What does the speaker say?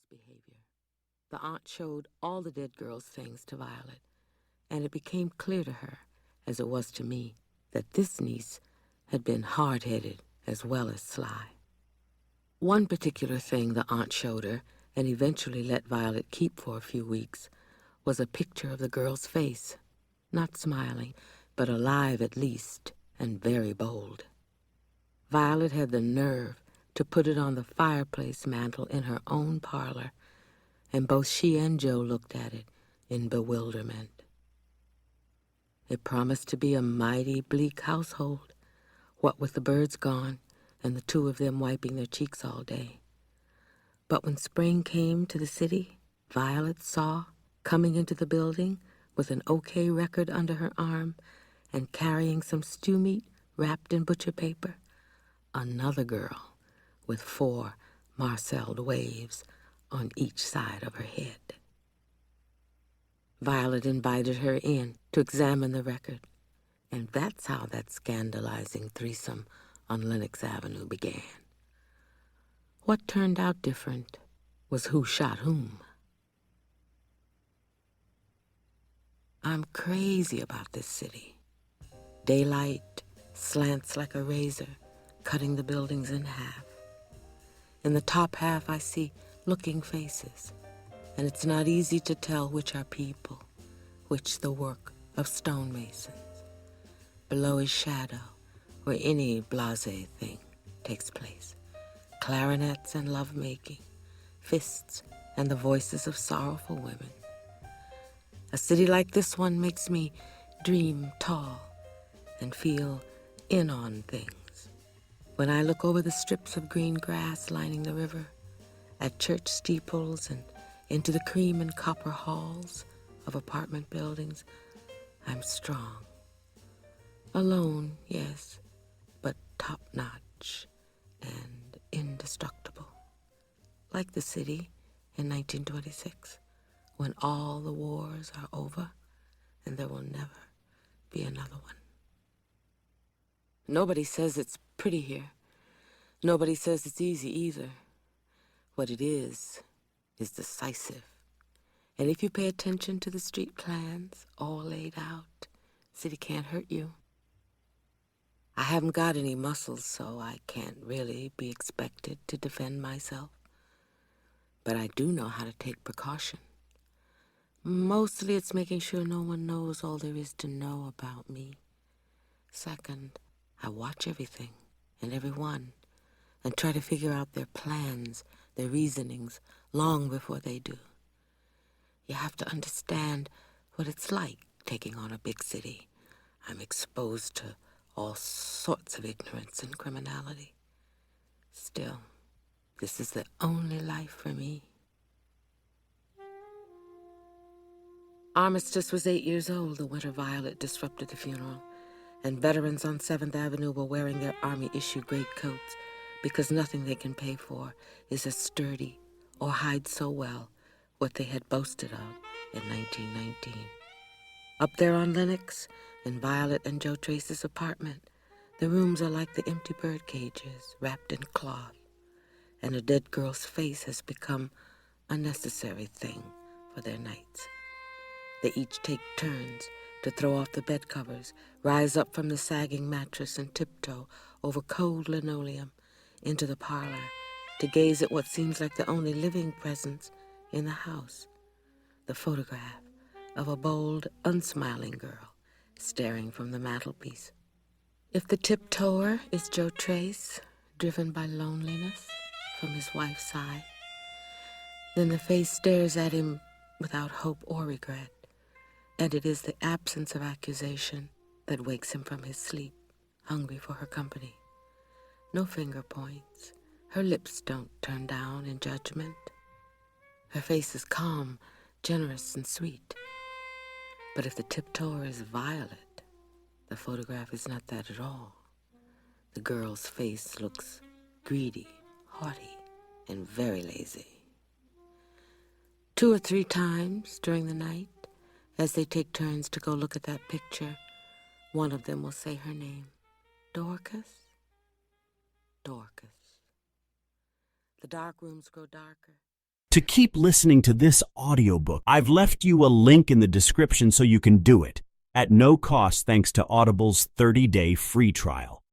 misbehavior. The aunt showed all the dead girl's things to Violet, and it became clear to her, as it was to me, that this niece had been hard-headed as well as sly. One particular thing the aunt showed her, and eventually let Violet keep for a few weeks, was a picture of the girl's face, not smiling, but alive at least, and very bold. Violet had the nerve to put it on the fireplace mantel in her own parlor, and both she and Joe looked at it in bewilderment. It promised to be a mighty bleak household, what with the birds gone and the two of them wiping their cheeks all day. But when spring came to the city, Violet saw, coming into the building with an OK record under her arm and carrying some stew meat wrapped in butcher paper, another girl with 4 marcelled waves on each side of her head. Violet invited her in to examine the record, and that's how that scandalizing threesome on Lenox Avenue began. What turned out different was who shot whom. I'm crazy about this city. Daylight slants like a razor, cutting the buildings in half. In the top half, I see looking faces, and it's not easy to tell which are people, which the work of stonemasons. Below is shadow, where any blasé thing takes place. Clarinets and lovemaking, fists and the voices of sorrowful women. A city like this one makes me dream tall and feel in on things. When I look over the strips of green grass lining the river, at church steeples and into the cream and copper halls of apartment buildings, I'm strong. Alone, yes, but top-notch and indestructible. Like the city in 1926, when all the wars are over and there will never be another one. Nobody says it's pretty here. Nobody says it's easy either. What it is decisive. And if you pay attention to the street plans, all laid out, city can't hurt you. I haven't got any muscles, so I can't really be expected to defend myself. But I do know how to take precaution. Mostly it's making sure no one knows all there is to know about me. Second, I watch everything and everyone and try to figure out their plans, their reasonings, long before they do. You have to understand what it's like taking on a big city. I'm exposed to all sorts of ignorance and criminality. Still, this is the only life for me. Armistice was 8 years old the winter Violet disrupted the funeral, and veterans on 7th Avenue were wearing their Army-issue greatcoats because nothing they can pay for is as sturdy or hides so well what they had boasted of in 1919. Up there on Lenox, in Violet and Joe Trace's apartment, the rooms are like the empty bird cages wrapped in cloth, and a dead girl's face has become a necessary thing for their nights. They each take turns to throw off the bed covers, rise up from the sagging mattress and tiptoe over cold linoleum into the parlor to gaze at what seems like the only living presence in the house, the photograph of a bold, unsmiling girl staring from the mantelpiece. If the tiptoer is Joe Trace, driven by loneliness from his wife's side, then the face stares at him without hope or regret, and it is the absence of accusation that wakes him from his sleep, hungry for her company. No finger points. Her lips don't turn down in judgment. Her face is calm, generous, and sweet. But if the tiptoer is Violet, the photograph is not that at all. The girl's face looks greedy, haughty, and very lazy. 2 or 3 times during the night, as they take turns to go look at that picture, one of them will say her name. Dorcas? Dorcas. The dark rooms grow darker. To keep listening to this audiobook, I've left you a link in the description so you can do it, at no cost thanks to Audible's 30-day free trial.